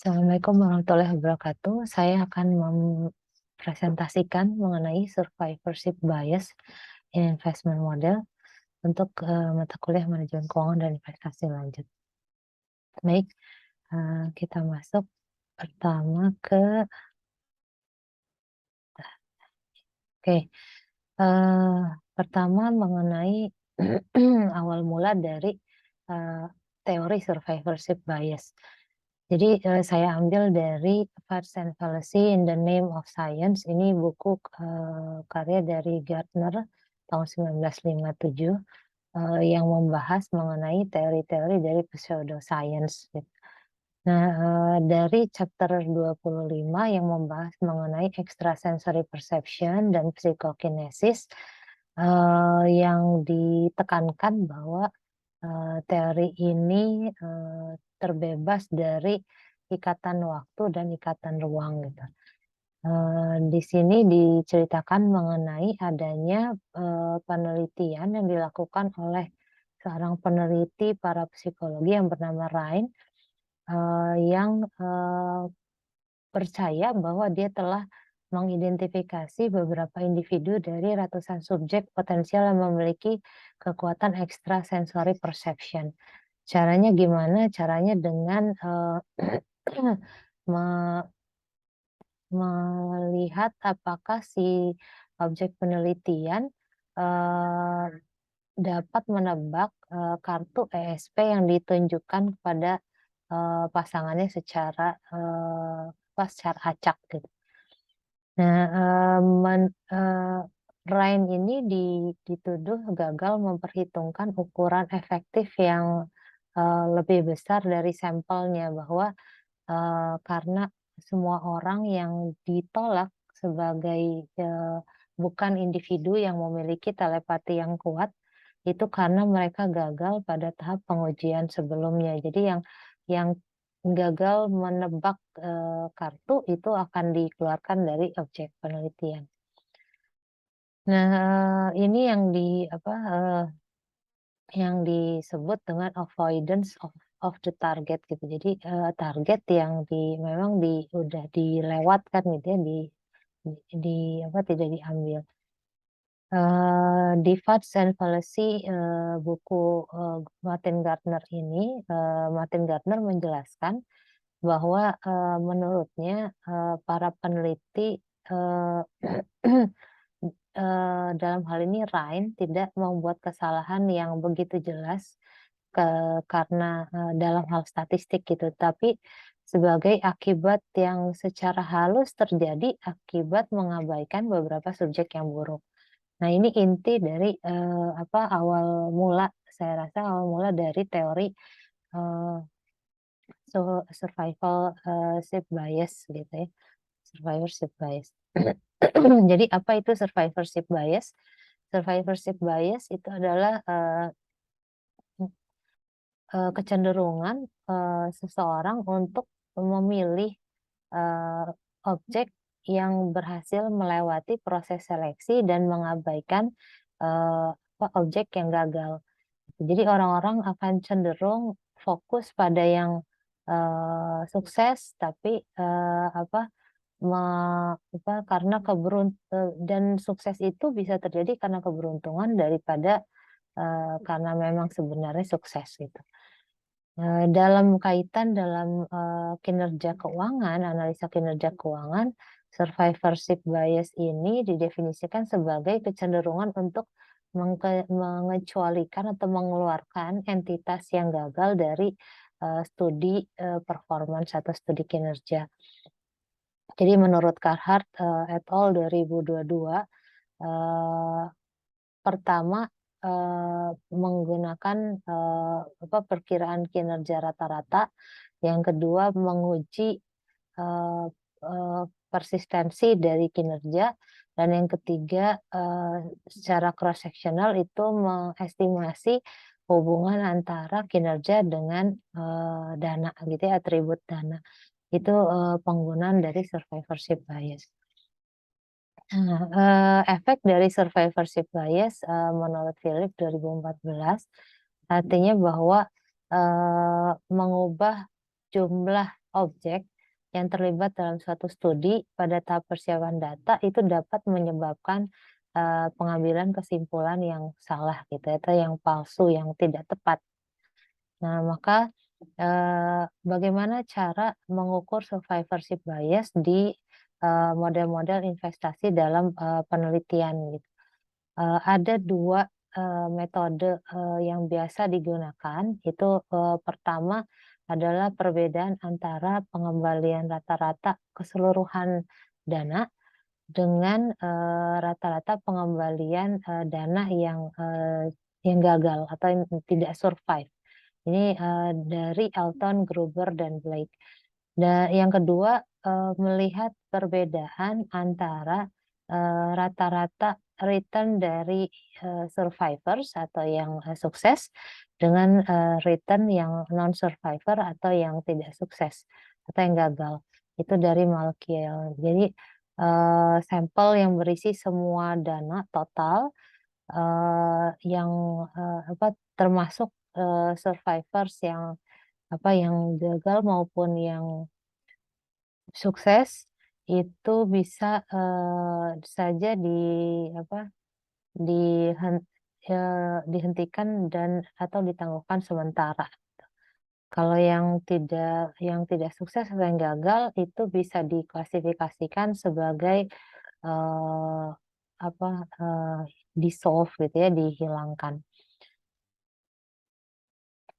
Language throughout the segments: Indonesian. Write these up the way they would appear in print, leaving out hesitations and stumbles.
Assalamualaikum warahmatullahi wabarakatuh. Saya akan mempresentasikan mengenai survivorship bias in investment model untuk mata kuliah manajemen keuangan dan investasi lanjut. Baik, kita masuk pertama ke oke. Pertama mengenai awal mula dari teori survivorship bias. Jadi saya ambil dari Facts and Fallacy in the Name of Science. Ini buku karya dari Gardner tahun 1957 yang membahas mengenai teori-teori dari pseudoscience. Gitu. Nah, dari chapter 25 yang membahas mengenai extrasensory perception dan psychokinesis, yang ditekankan bahwa teori ini terbebas dari ikatan waktu dan ikatan ruang gitu. Di sini diceritakan mengenai adanya penelitian yang dilakukan oleh seorang peneliti parapsikologi yang bernama Ryan, yang percaya bahwa dia telah mengidentifikasi beberapa individu dari ratusan subjek potensial yang memiliki kekuatan extrasensory perception. Caranya gimana? Caranya dengan melihat apakah si objek penelitian dapat menebak kartu ESP yang ditunjukkan kepada pasangannya secara secara acak gitu. Nah, Ryan ini dituduh gagal memperhitungkan ukuran efektif yang lebih besar dari sampelnya, bahwa karena semua orang yang ditolak sebagai bukan individu yang memiliki telepati yang kuat, itu karena mereka gagal pada tahap pengujian sebelumnya. Jadi yang gagal menebak kartu itu akan dikeluarkan dari objek penelitian. Nah, ini yang disebut dengan avoidance of the target gitu. Jadi target yang memang udah dilewatkan gitu ya, tidak diambil. Di Facts and Fallacy, buku Martin Gardner ini, Martin Gardner menjelaskan bahwa menurutnya para peneliti dalam hal ini Ryan tidak membuat kesalahan yang begitu jelas karena dalam hal statistik gitu, tapi sebagai akibat yang secara halus terjadi akibat mengabaikan beberapa subjek yang buruk. Nah, ini inti dari awal mula, saya rasa awal mula dari teori eh, survivorship bias gitu ya, survivorship bias. Jadi apa itu survivorship bias? Survivorship bias itu adalah kecenderungan seseorang untuk memilih objek yang berhasil melewati proses seleksi dan mengabaikan objek yang gagal. Jadi orang-orang akan cenderung fokus pada yang sukses, tapi karena dan sukses itu bisa terjadi karena keberuntungan daripada karena memang sebenarnya sukses gitu. Dalam kinerja keuangan, analisa kinerja keuangan, survivorship bias ini didefinisikan sebagai kecenderungan untuk mengecualikan atau mengeluarkan entitas yang gagal dari studi performance atau studi kinerja. Jadi menurut Carhart et al. 2022, pertama menggunakan perkiraan kinerja rata-rata, yang kedua menguji persistensi dari kinerja, dan yang ketiga secara cross-sectional itu mengestimasi hubungan antara kinerja dengan dana gitu ya, atribut dana. Itu penggunaan dari survivorship bias. Efek dari survivorship bias menurut Philip 2014 artinya bahwa mengubah jumlah objek yang terlibat dalam suatu studi pada tahap persiapan data itu dapat menyebabkan, pengambilan kesimpulan yang salah gitu ya, atau yang palsu, yang tidak tepat. Nah, maka, bagaimana cara mengukur survivorship bias di, model-model investasi dalam, penelitian gitu. Ada 2 metode, yang biasa digunakan, itu, pertama adalah perbedaan antara pengembalian rata-rata keseluruhan dana dengan, rata-rata pengembalian, dana yang gagal atau yang tidak survive. Ini, dari Elton, Gruber, dan Blake. Yang kedua, melihat perbedaan antara, rata-rata return dari, survivors atau yang, sukses dengan, return yang non-survivor atau yang tidak sukses atau yang gagal. Itu dari Malkiel. Jadi, sampel yang berisi semua dana total, yang, termasuk, survivors yang gagal maupun yang sukses, itu bisa, saja apa, dihentikan dan atau ditangguhkan sementara. Kalau yang tidak sukses atau yang gagal itu bisa diklasifikasikan sebagai, eee, apa, dissolve gitu ya, dihilangkan.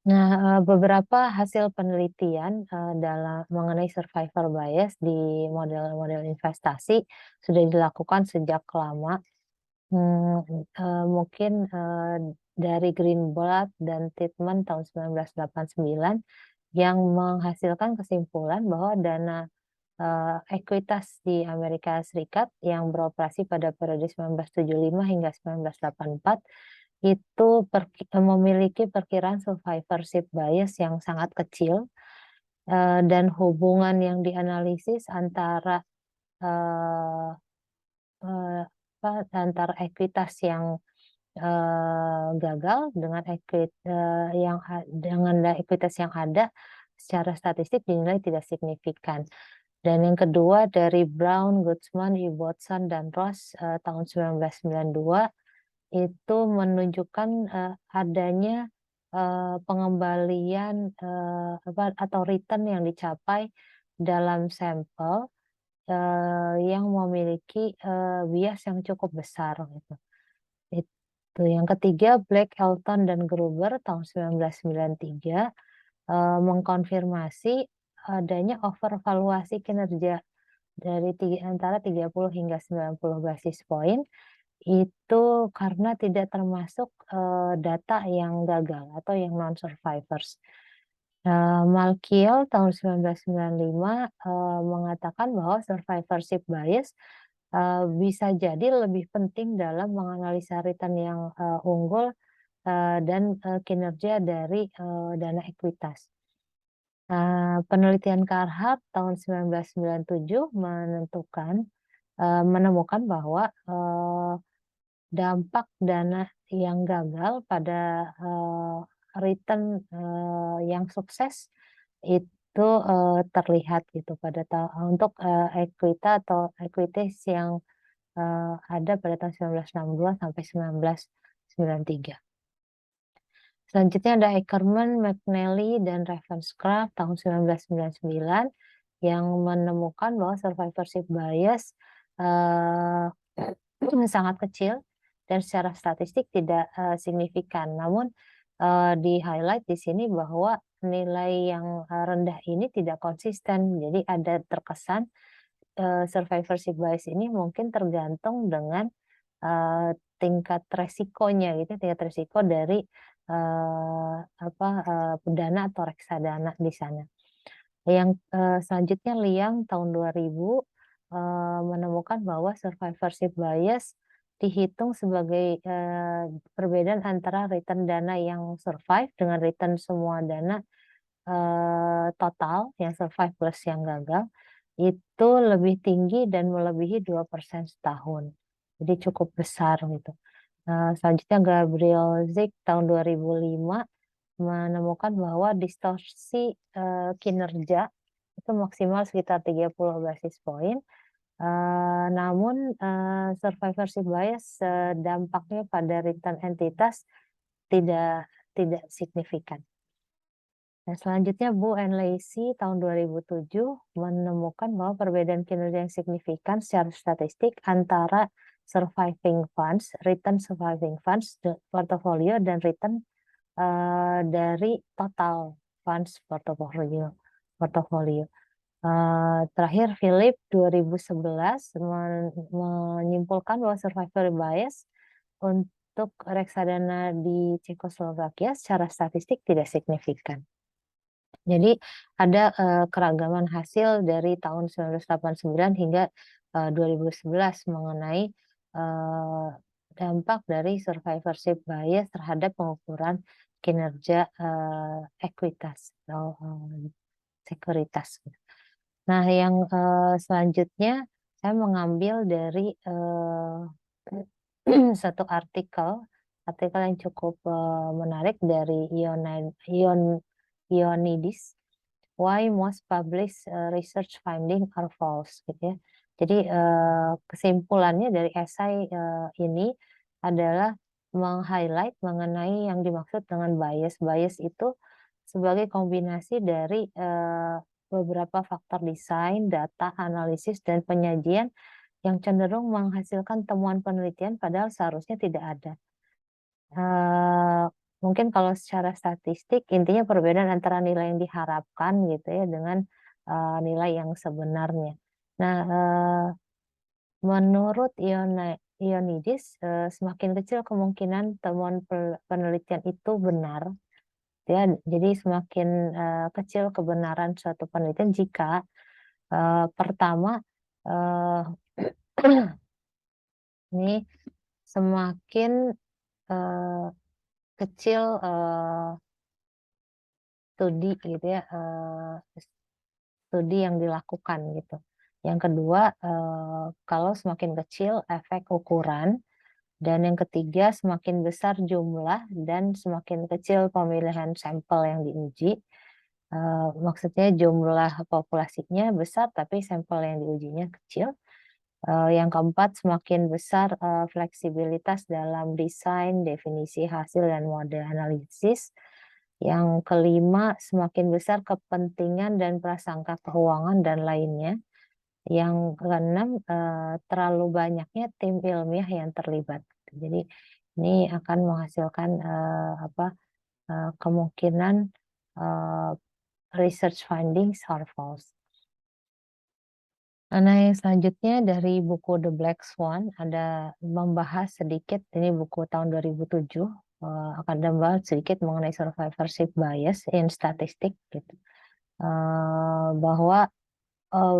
Nah, beberapa hasil penelitian, mengenai survivor bias di model-model investasi sudah dilakukan sejak lama. Mungkin, dari Greenblatt dan Titman tahun 1989 yang menghasilkan kesimpulan bahwa dana, ekuitas di Amerika Serikat yang beroperasi pada periode 1975 hingga 1984 itu memiliki perkiraan survivorship bias yang sangat kecil, dan hubungan yang dianalisis antara, eee eee, antara ekuitas yang, gagal dengan ekuitas yang ada secara statistik dinilai tidak signifikan. Dan yang kedua dari Brown, Gutzman, Ibbotson, dan Ross, tahun 1992 itu menunjukkan, adanya, pengembalian, atau return yang dicapai dalam sampel, yang memiliki, bias yang cukup besar gitu. Itu. Yang ketiga Black, Elton, dan Gruber tahun 1993, mengkonfirmasi adanya overvaluasi kinerja dari antara 30 hingga 90 basis point itu karena tidak termasuk, data yang gagal atau yang non-survivors. Malkiel tahun 1995, mengatakan bahwa survivorship bias, bisa jadi lebih penting dalam menganalisa return yang, unggul, dan, kinerja dari, dana ekuitas. Penelitian Carhart tahun 1997 menemukan bahwa, dampak dana yang gagal pada, return, yang sukses itu, terlihat gitu untuk, atau equities yang, ada pada tahun 1962 sampai 1993. Selanjutnya ada Ackerman, McNally, dan Ravenscraft tahun 1999 yang menemukan bahwa survivorship bias, eee, sangat kecil dan secara statistik tidak, signifikan. Namun, di-highlight di sini bahwa nilai yang, rendah ini tidak konsisten. Jadi ada terkesan, survivorship bias ini mungkin tergantung dengan, tingkat resikonya gitu, tingkat resiko dari, dana atau reksadana di sana. Yang, selanjutnya Liang tahun 2000, menemukan bahwa survivorship bias dihitung sebagai, perbedaan antara return dana yang survive dengan return semua dana, total yang survive plus yang gagal, itu lebih tinggi dan melebihi 2% setahun. Jadi cukup besar gitu. Selanjutnya Gabriel Zick tahun 2005 menemukan bahwa distorsi, kinerja itu itu maksimal sekitar 30 basis point, namun, survivorship bias, dampaknya pada return entitas tidak tidak signifikan. Nah, selanjutnya Bu and Lacy tahun 2007 menemukan bahwa perbedaan kinerja yang signifikan secara statistik antara surviving funds, return surviving funds, portofolio dan return dari total funds portofolio. portofolio. Terakhir Philip 2011 menyimpulkan bahwa survivor bias untuk reksadana di Cekoslovakia secara statistik tidak signifikan. Jadi ada, keragaman hasil dari tahun 1989 hingga, 2011 mengenai, eee, dampak dari survivorship bias terhadap pengukuran kinerja, ekuitas atau, sekuritas. Nah yang, selanjutnya saya mengambil dari, satu artikel yang cukup, menarik dari Ioannidis, "Why Most Published Research Findings Are False," gitu ya. Jadi, kesimpulannya dari esai, ini adalah meng-highlight mengenai yang dimaksud dengan bias. Bias itu sebagai kombinasi dari, beberapa faktor desain, data, analisis, dan penyajian yang cenderung menghasilkan temuan penelitian padahal seharusnya tidak ada. Eee, Mungkin kalau secara statistik intinya perbedaan antara nilai yang diharapkan gitu ya dengan, nilai yang sebenarnya. Nah, menurut Ioannidis, semakin kecil kemungkinan temuan penelitian itu benar, ya. Jadi semakin, kecil kebenaran suatu penelitian jika, pertama, eee, ini semakin, eee, kecil, studi gitu ya, studi yang dilakukan gitu. Yang kedua, kalau semakin kecil efek ukuran, dan yang ketiga semakin besar jumlah dan semakin kecil pemilihan sampel yang diuji. Maksudnya jumlah populasinya besar tapi sampel yang diujinya kecil. Yang keempat semakin besar, fleksibilitas dalam desain, definisi hasil, dan mode analisis. Yang kelima, semakin besar kepentingan dan prasangka keuangan dan lainnya. Yang keenam, terlalu banyaknya tim ilmiah yang terlibat. Jadi ini akan menghasilkan, kemungkinan, eee, research findings are false. Nah, yang selanjutnya dari buku The Black Swan ada membahas sedikit, ini buku tahun 2007, akan membahas sedikit mengenai survivorship bias in statistik gitu. Bahwa,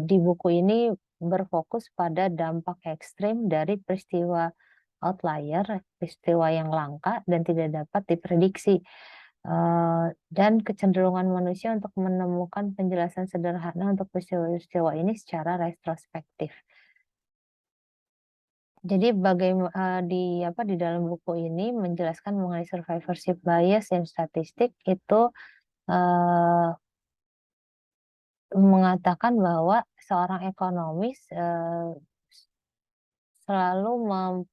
di buku ini berfokus pada dampak ekstrim dari peristiwa outlier, peristiwa yang langka dan tidak dapat diprediksi, dan kecenderungan manusia untuk menemukan penjelasan sederhana untuk peristiwa-peristiwa ini secara retrospektif. Jadi di dalam buku ini menjelaskan mengenai survivorship bias dan statistik itu, eee, mengatakan bahwa seorang ekonomis, selalu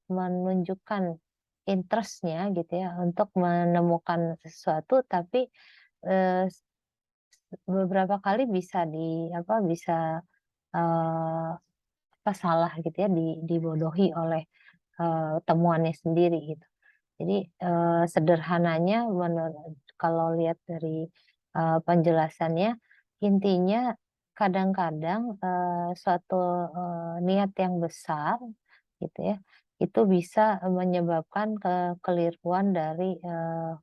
menunjukkan interest-nya gitu ya untuk menemukan sesuatu tapi, eee, beberapa kali bisa bisa, eee, salah gitu ya dibodohi oleh, temuannya sendiri gitu. Jadi, sederhananya kalau lihat dari, penjelasannya, intinya kadang-kadang, suatu, niat yang besar gitu ya, itu bisa menyebabkan kekeliruan dari,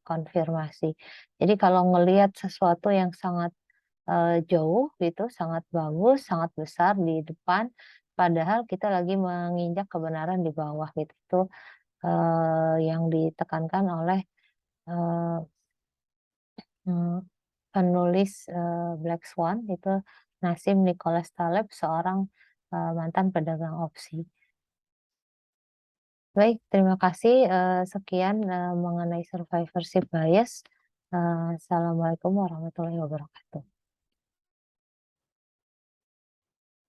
konfirmasi. Jadi kalau ngelihat sesuatu yang sangat, jauh gitu, sangat bagus, sangat besar di depan, padahal kita lagi menginjak kebenaran di bawah gitu. Itu yang ditekankan oleh, eee, mmm, penulis, Black Swan itu Nassim Nicholas Taleb, seorang, mantan pedagang opsi. Baik, terima kasih, sekian, mengenai survivorship bias. Assalamualaikum warahmatullahi wabarakatuh.